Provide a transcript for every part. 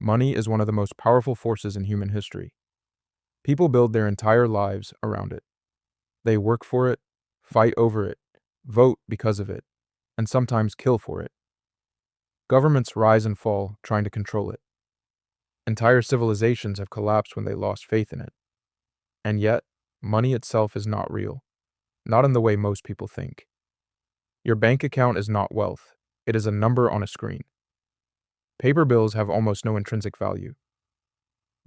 Money is one of the most powerful forces in human history. People build their entire lives around it. They work for it, fight over it, vote because of it, and sometimes kill for it. Governments rise and fall trying to control it. Entire civilizations have collapsed when they lost faith in it. And yet, money itself is not real, not in the way most people think. Your bank account is not wealth, it is a number on a screen. Paper bills have almost no intrinsic value.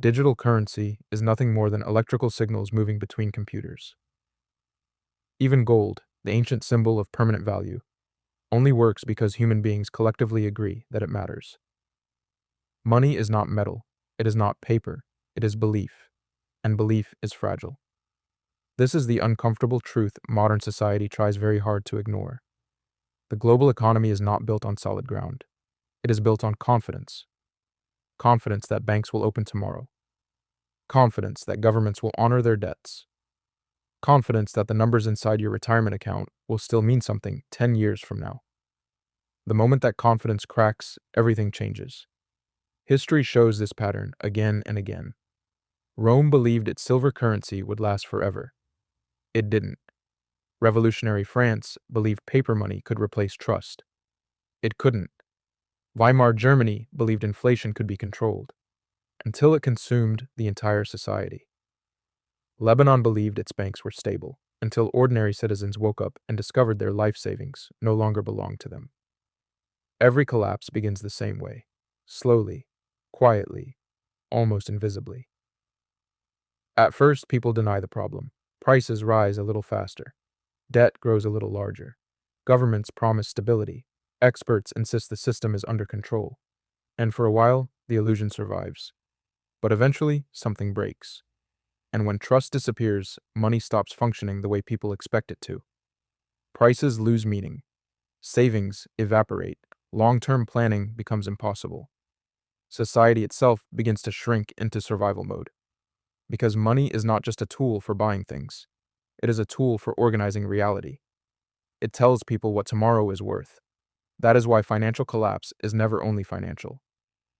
Digital currency is nothing more than electrical signals moving between computers. Even gold, the ancient symbol of permanent value, only works because human beings collectively agree that it matters. Money is not metal, it is not paper, it is belief, and belief is fragile. This is the uncomfortable truth modern society tries very hard to ignore. The global economy is not built on solid ground. It is built on confidence. Confidence that banks will open tomorrow. Confidence that governments will honor their debts. Confidence that the numbers inside your retirement account will still mean something 10 years from now. The moment that confidence cracks, everything changes. History shows this pattern again and again. Rome believed its silver currency would last forever. It didn't. Revolutionary France believed paper money could replace trust. It couldn't. Weimar Germany believed inflation could be controlled, until it consumed the entire society. Lebanon believed its banks were stable, until ordinary citizens woke up and discovered their life savings no longer belonged to them. Every collapse begins the same way, slowly, quietly, almost invisibly. At first, people deny the problem. Prices rise a little faster. Debt grows a little larger. Governments promise stability. Experts insist the system is under control. And for a while, the illusion survives. But eventually, something breaks. And when trust disappears, money stops functioning the way people expect it to. Prices lose meaning. Savings evaporate. Long-term planning becomes impossible. Society itself begins to shrink into survival mode. Because money is not just a tool for buying things. It is a tool for organizing reality. It tells people what tomorrow is worth. That is why financial collapse is never only financial.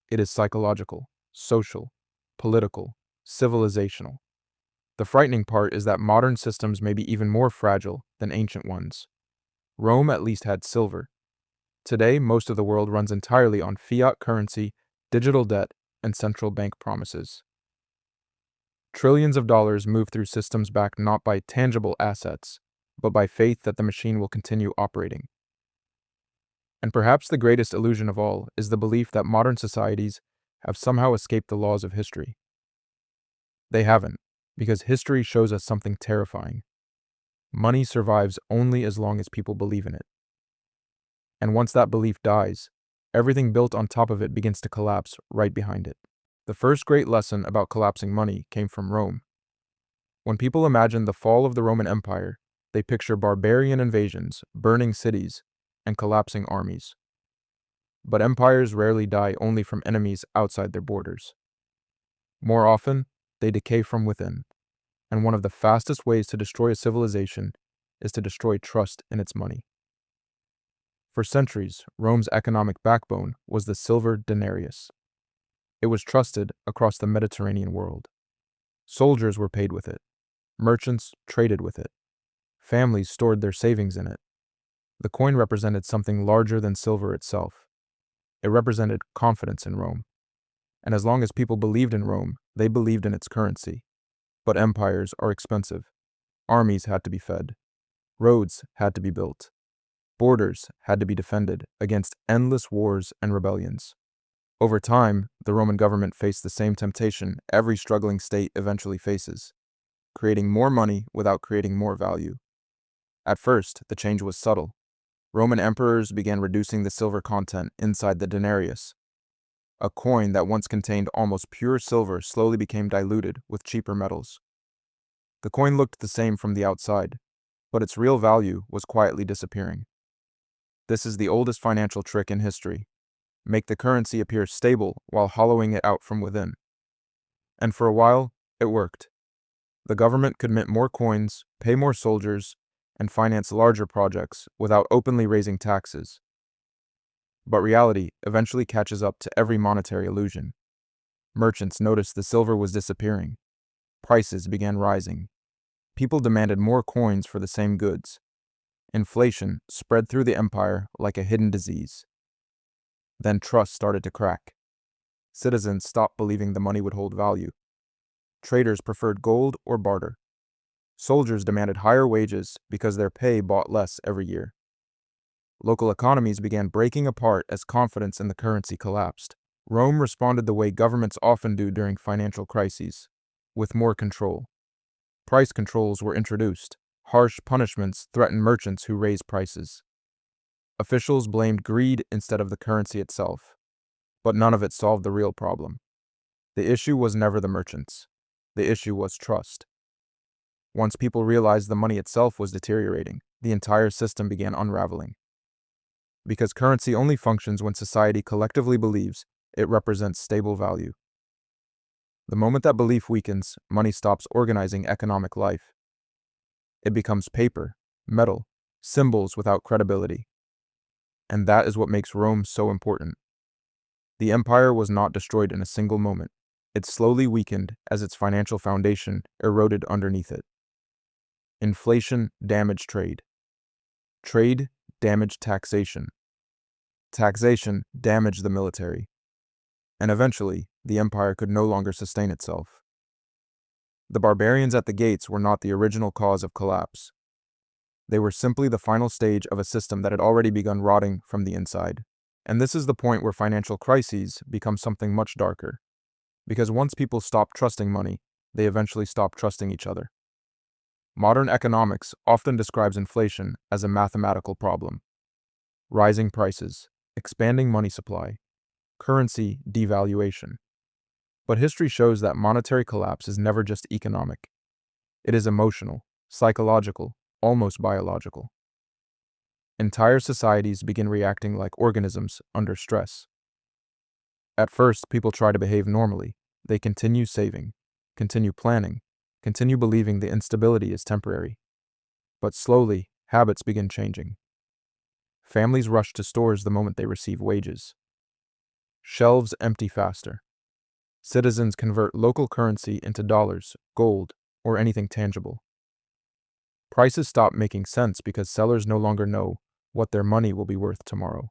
It is psychological, social, political, civilizational. The frightening part is that modern systems may be even more fragile than ancient ones. Rome at least had silver. Today, most of the world runs entirely on fiat currency, digital debt, and central bank promises. Trillions of dollars move through systems backed not by tangible assets, but by faith that the machine will continue operating. And perhaps the greatest illusion of all is the belief that modern societies have somehow escaped the laws of history. They haven't, because history shows us something terrifying. Money survives only as long as people believe in it. And once that belief dies, everything built on top of it begins to collapse right behind it. The first great lesson about collapsing money came from Rome. When people imagine the fall of the Roman Empire, they picture barbarian invasions, burning cities, and collapsing armies. But empires rarely die only from enemies outside their borders. More often, they decay from within, and one of the fastest ways to destroy a civilization is to destroy trust in its money. For centuries, Rome's economic backbone was the silver denarius. It was trusted across the Mediterranean world. Soldiers were paid with it. Merchants traded with it. Families stored their savings in it. The coin represented something larger than silver itself. It represented confidence in Rome. And as long as people believed in Rome, they believed in its currency. But empires are expensive. Armies had to be fed. Roads had to be built. Borders had to be defended against endless wars and rebellions. Over time, the Roman government faced the same temptation every struggling state eventually faces, creating more money without creating more value. At first, the change was subtle. Roman emperors began reducing the silver content inside the denarius. A coin that once contained almost pure silver slowly became diluted with cheaper metals. The coin looked the same from the outside, but its real value was quietly disappearing. This is the oldest financial trick in history. Make the currency appear stable while hollowing it out from within. And for a while, it worked. The government could mint more coins, pay more soldiers, and finance larger projects without openly raising taxes. But reality eventually catches up to every monetary illusion. Merchants noticed the silver was disappearing. Prices began rising. People demanded more coins for the same goods. Inflation spread through the empire like a hidden disease. Then trust started to crack. Citizens stopped believing the money would hold value. Traders preferred gold or barter. Soldiers demanded higher wages because their pay bought less every year. Local economies began breaking apart as confidence in the currency collapsed. Rome responded the way governments often do during financial crises, with more control. Price controls were introduced. Harsh punishments threatened merchants who raised prices. Officials blamed greed instead of the currency itself, but none of it solved the real problem. The issue was never the merchants. The issue was trust. Once people realized the money itself was deteriorating, the entire system began unraveling. Because currency only functions when society collectively believes it represents stable value. The moment that belief weakens, money stops organizing economic life. It becomes paper, metal, symbols without credibility. And that is what makes Rome so important. The empire was not destroyed in a single moment. It slowly weakened as its financial foundation eroded underneath it. Inflation damaged trade. Trade damaged taxation. Taxation damaged the military. And eventually, the empire could no longer sustain itself. The barbarians at the gates were not the original cause of collapse. They were simply the final stage of a system that had already begun rotting from the inside. And this is the point where financial crises become something much darker. Because once people stop trusting money, they eventually stop trusting each other. Modern economics often describes inflation as a mathematical problem. Rising prices, expanding money supply, currency devaluation. But history shows that monetary collapse is never just economic. It is emotional, psychological, almost biological. Entire societies begin reacting like organisms under stress. At first, people try to behave normally. They continue saving, continue planning, continue believing the instability is temporary. But slowly, habits begin changing. Families rush to stores the moment they receive wages. Shelves empty faster. Citizens convert local currency into dollars, gold, or anything tangible. Prices stop making sense because sellers no longer know what their money will be worth tomorrow.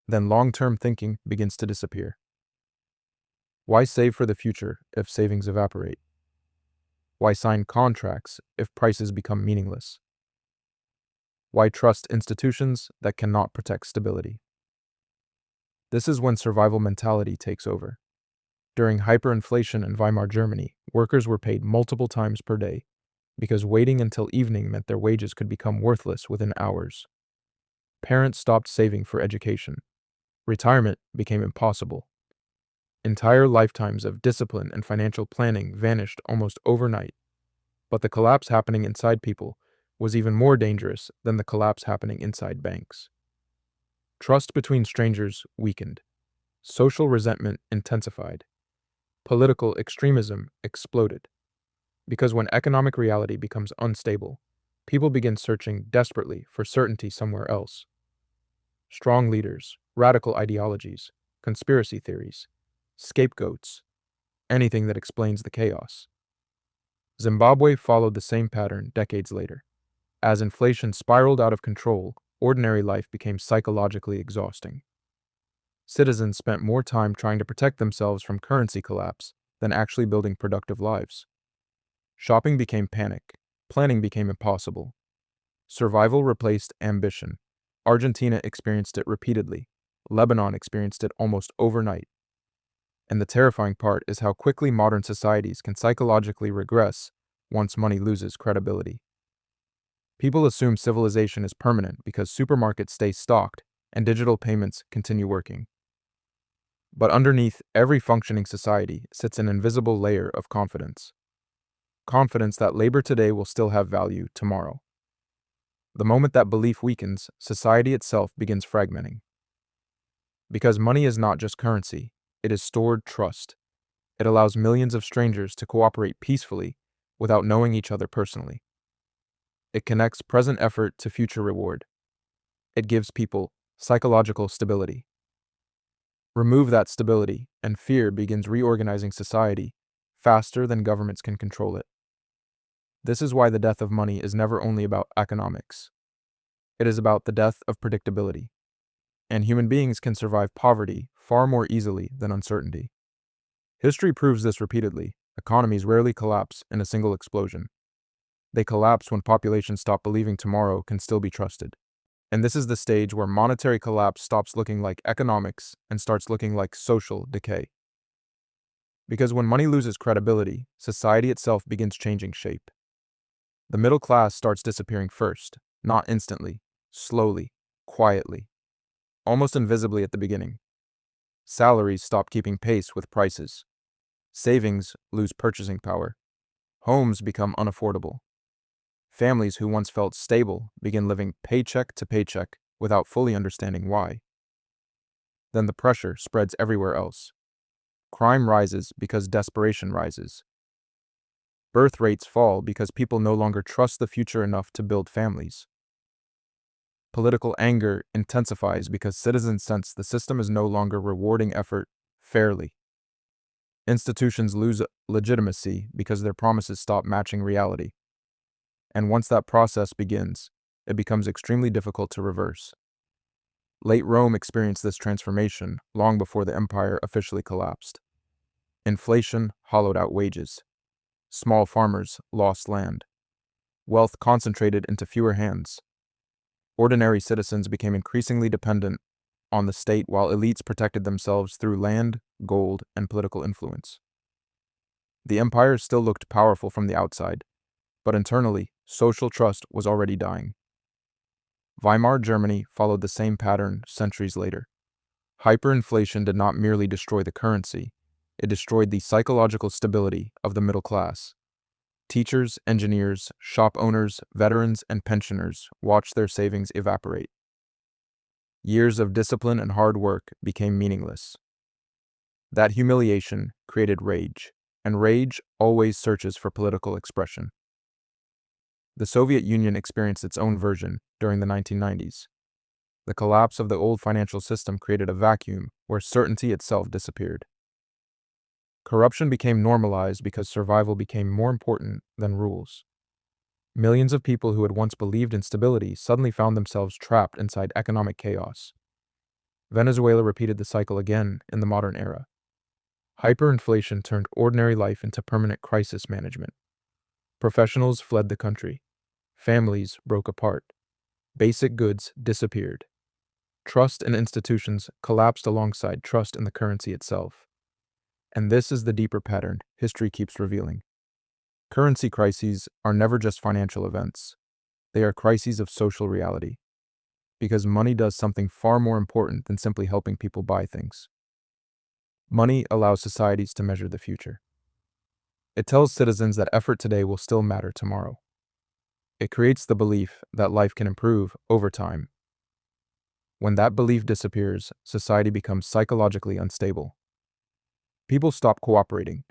Then long-term thinking begins to disappear. Why save for the future if savings evaporate? Why sign contracts if prices become meaningless? Why trust institutions that cannot protect stability? This is when survival mentality takes over. During hyperinflation in Weimar Germany, workers were paid multiple times per day because waiting until evening meant their wages could become worthless within hours. Parents stopped saving for education. Retirement became impossible. Entire lifetimes of discipline and financial planning vanished almost overnight. But the collapse happening inside people was even more dangerous than the collapse happening inside banks. Trust between strangers weakened. Social resentment intensified. Political extremism exploded. Because when economic reality becomes unstable, people begin searching desperately for certainty somewhere else. Strong leaders, radical ideologies, conspiracy theories, scapegoats, anything that explains the chaos. Zimbabwe followed the same pattern decades later. As inflation spiraled out of control, ordinary life became psychologically exhausting. Citizens spent more time trying to protect themselves from currency collapse than actually building productive lives. Shopping became panic. Planning became impossible. Survival replaced ambition. Argentina experienced it repeatedly. Lebanon experienced it almost overnight. And the terrifying part is how quickly modern societies can psychologically regress once money loses credibility. People assume civilization is permanent because supermarkets stay stocked and digital payments continue working. But underneath every functioning society sits an invisible layer of confidence. Confidence that labor today will still have value tomorrow. The moment that belief weakens, society itself begins fragmenting. Because money is not just currency, it is stored trust. It allows millions of strangers to cooperate peacefully without knowing each other personally. It connects present effort to future reward. It gives people psychological stability. Remove that stability, and fear begins reorganizing society faster than governments can control it. This is why the death of money is never only about economics. It is about the death of predictability. And human beings can survive poverty far more easily than uncertainty. History proves this repeatedly. Economies rarely collapse in a single explosion. They collapse when populations stop believing tomorrow can still be trusted. And this is the stage where monetary collapse stops looking like economics and starts looking like social decay. Because when money loses credibility, society itself begins changing shape. The middle class starts disappearing first, not instantly, slowly, quietly, almost invisibly at the beginning. Salaries stop keeping pace with prices. Savings lose purchasing power. Homes become unaffordable. Families who once felt stable begin living paycheck to paycheck without fully understanding why. Then the pressure spreads everywhere else. Crime rises because desperation rises. Birth rates fall because people no longer trust the future enough to build families. Political anger intensifies because citizens sense the system is no longer rewarding effort fairly. Institutions lose legitimacy because their promises stop matching reality. And once that process begins, it becomes extremely difficult to reverse. Late Rome experienced this transformation long before the empire officially collapsed. Inflation hollowed out wages. Small farmers lost land. Wealth concentrated into fewer hands. Ordinary citizens became increasingly dependent on the state while elites protected themselves through land, gold, and political influence. The empire still looked powerful from the outside, but internally, social trust was already dying. Weimar Germany followed the same pattern centuries later. Hyperinflation did not merely destroy the currency, it destroyed the psychological stability of the middle class. Teachers, engineers, shop owners, veterans, and pensioners watched their savings evaporate. Years of discipline and hard work became meaningless. That humiliation created rage, and rage always searches for political expression. The Soviet Union experienced its own version during the 1990s. The collapse of the old financial system created a vacuum where certainty itself disappeared. Corruption became normalized because survival became more important than rules. Millions of people who had once believed in stability suddenly found themselves trapped inside economic chaos. Venezuela repeated the cycle again in the modern era. Hyperinflation turned ordinary life into permanent crisis management. Professionals fled the country. Families broke apart. Basic goods disappeared. Trust in institutions collapsed alongside trust in the currency itself. And this is the deeper pattern history keeps revealing. Currency crises are never just financial events. They are crises of social reality. Because money does something far more important than simply helping people buy things. Money allows societies to measure the future. It tells citizens that effort today will still matter tomorrow. It creates the belief that life can improve over time. When that belief disappears, society becomes psychologically unstable. People stop cooperating,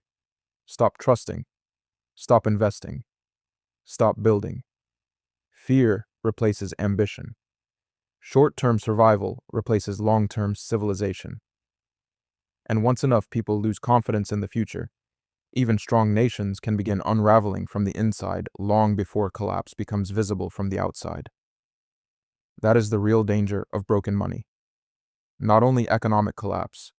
stop trusting, stop investing, stop building. Fear replaces ambition. Short-term survival replaces long-term civilization. And once enough people lose confidence in the future, even strong nations can begin unraveling from the inside long before collapse becomes visible from the outside. That is the real danger of broken money. Not only economic collapse,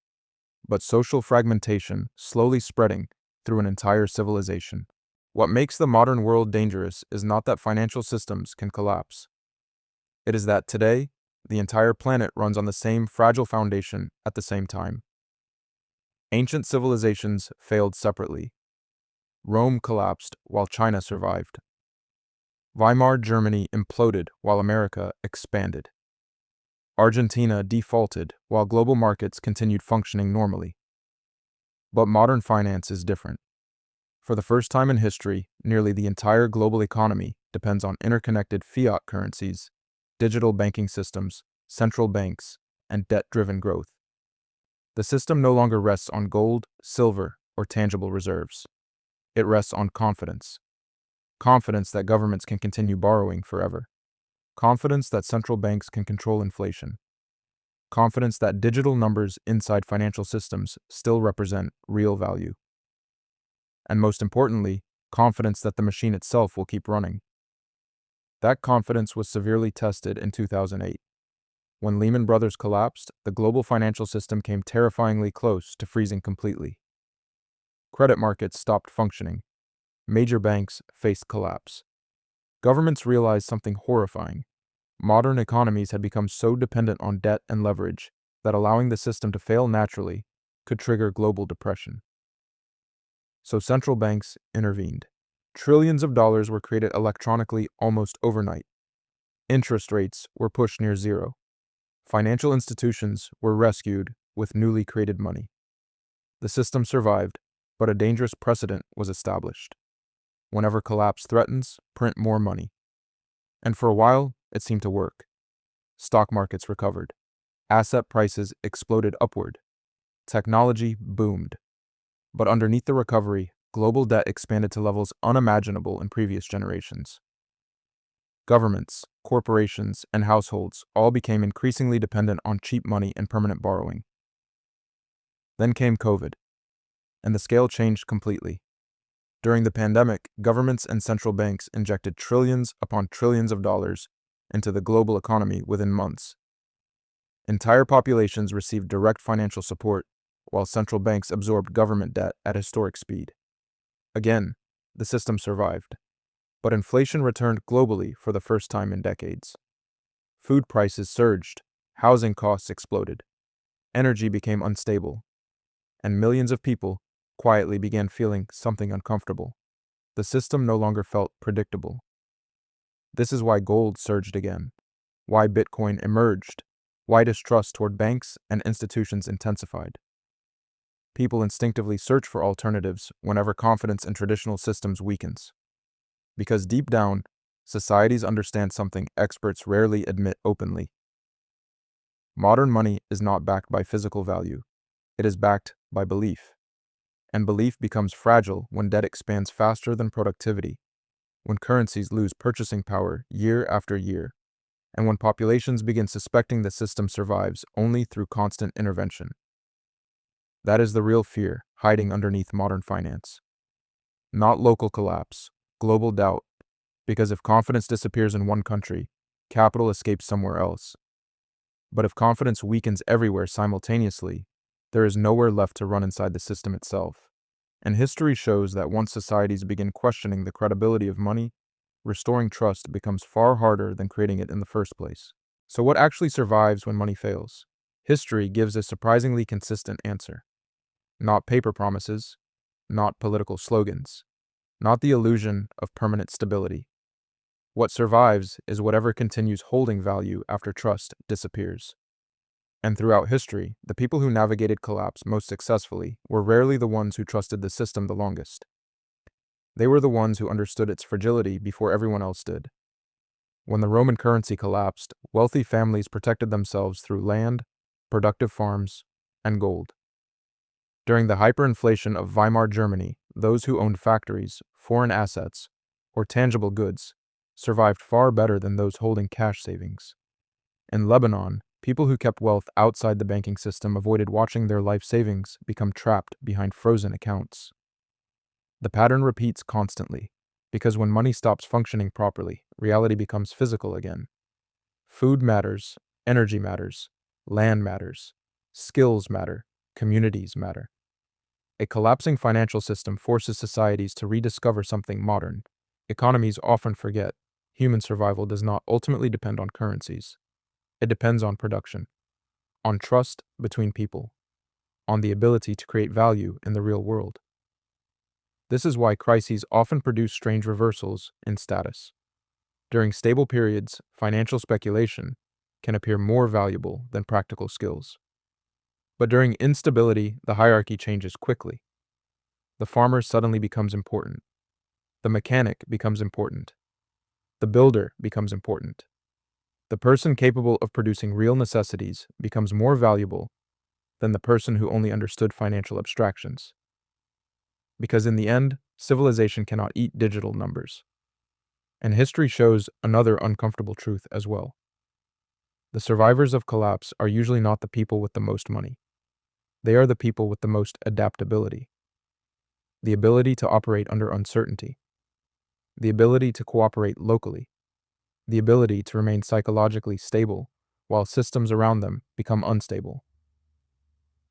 but social fragmentation slowly spreading through an entire civilization. What makes the modern world dangerous is not that financial systems can collapse. It is that today, the entire planet runs on the same fragile foundation at the same time. Ancient civilizations failed separately. Rome collapsed while China survived. Weimar Germany imploded while America expanded. Argentina defaulted while global markets continued functioning normally. But modern finance is different. For the first time in history, nearly the entire global economy depends on interconnected fiat currencies, digital banking systems, central banks, and debt-driven growth. The system no longer rests on gold, silver, or tangible reserves. It rests on confidence. Confidence that governments can continue borrowing forever. Confidence that central banks can control inflation. confidence that digital numbers inside financial systems still represent real value. And most importantly, confidence that the machine itself will keep running. That confidence was severely tested in 2008. When Lehman Brothers collapsed, the global financial system came terrifyingly close to freezing completely. Credit markets stopped functioning. Major banks faced collapse. Governments realized something horrifying. Modern economies had become so dependent on debt and leverage that allowing the system to fail naturally could trigger global depression. So central banks intervened. Trillions of dollars were created electronically almost overnight. Interest rates were pushed near zero. Financial institutions were rescued with newly created money. The system survived, but a dangerous precedent was established. Whenever collapse threatens, print more money. And for a while, it seemed to work. Stock markets recovered. Asset prices exploded upward. Technology boomed. But underneath the recovery, global debt expanded to levels unimaginable in previous generations. Governments, corporations, and households all became increasingly dependent on cheap money and permanent borrowing. Then came COVID, and the scale changed completely. During the pandemic, governments and central banks injected trillions upon trillions of dollars into the global economy within months. Entire populations received direct financial support, while central banks absorbed government debt at historic speed. Again, the system survived. But inflation returned globally for the first time in decades. Food prices surged, housing costs exploded, energy became unstable, and millions of people quietly began feeling something uncomfortable. The system no longer felt predictable. This is why gold surged again, why Bitcoin emerged, why distrust toward banks and institutions intensified. People instinctively search for alternatives whenever confidence in traditional systems weakens. Because deep down, societies understand something experts rarely admit openly. Modern money is not backed by physical value. It is backed by belief. And belief becomes fragile when debt expands faster than productivity, when currencies lose purchasing power year after year, and when populations begin suspecting the system survives only through constant intervention. That is the real fear hiding underneath modern finance. Not local collapse, global doubt, because if confidence disappears in one country, capital escapes somewhere else. But if confidence weakens everywhere simultaneously, there is nowhere left to run inside the system itself. And history shows that once societies begin questioning the credibility of money, restoring trust becomes far harder than creating it in the first place. So what actually survives when money fails? History gives a surprisingly consistent answer. Not paper promises, not political slogans, not the illusion of permanent stability. What survives is whatever continues holding value after trust disappears. And throughout history, the people who navigated collapse most successfully were rarely the ones who trusted the system the longest. They were the ones who understood its fragility before everyone else did. When the Roman currency collapsed, wealthy families protected themselves through land, productive farms, and gold. During the hyperinflation of Weimar Germany, those who owned factories, foreign assets, or tangible goods survived far better than those holding cash savings. In Lebanon, people who kept wealth outside the banking system avoided watching their life savings become trapped behind frozen accounts. The pattern repeats constantly, because when money stops functioning properly, reality becomes physical again. Food matters, energy matters, land matters, skills matter, communities matter. A collapsing financial system forces societies to rediscover something modern. Economies often forget human survival does not ultimately depend on currencies. It depends on production, on trust between people, on the ability to create value in the real world. This is why crises often produce strange reversals in status. During stable periods, financial speculation can appear more valuable than practical skills. But during instability, the hierarchy changes quickly. The farmer suddenly becomes important. The mechanic becomes important. The builder becomes important. The person capable of producing real necessities becomes more valuable than the person who only understood financial abstractions. Because in the end, civilization cannot eat digital numbers. And history shows another uncomfortable truth as well. The survivors of collapse are usually not the people with the most money. They are the people with the most adaptability, the ability to operate under uncertainty, the ability to cooperate locally, the ability to remain psychologically stable while systems around them become unstable.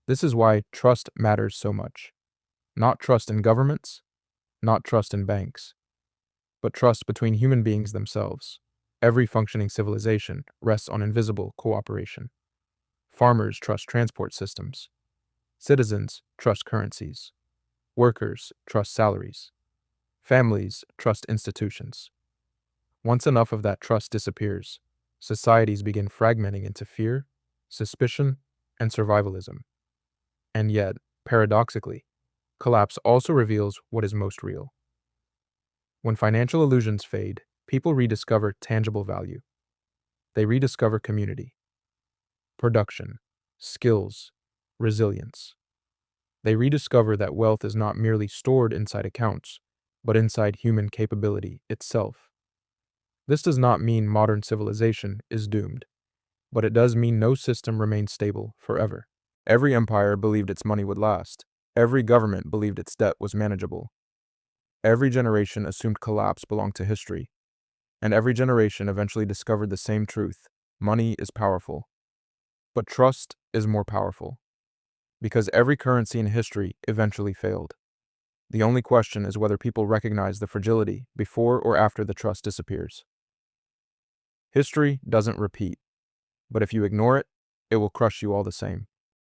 This is why trust matters so much. Not trust in governments, not trust in banks, but trust between human beings themselves. Every functioning civilization rests on invisible cooperation. Farmers trust transport systems. Citizens trust currencies. Workers trust salaries. Families trust institutions. Once enough of that trust disappears, societies begin fragmenting into fear, suspicion, and survivalism. And yet, paradoxically, collapse also reveals what is most real. When financial illusions fade, people rediscover tangible value. They rediscover community, production, skills, resilience. They rediscover that wealth is not merely stored inside accounts, but inside human capability itself. This does not mean modern civilization is doomed, but it does mean no system remains stable forever. Every empire believed its money would last. Every government believed its debt was manageable. Every generation assumed collapse belonged to history, and every generation eventually discovered the same truth: money is powerful. But trust is more powerful, because every currency in history eventually failed. The only question is whether people recognize the fragility before or after the trust disappears. History doesn't repeat, but if you ignore it, it will crush you all the same.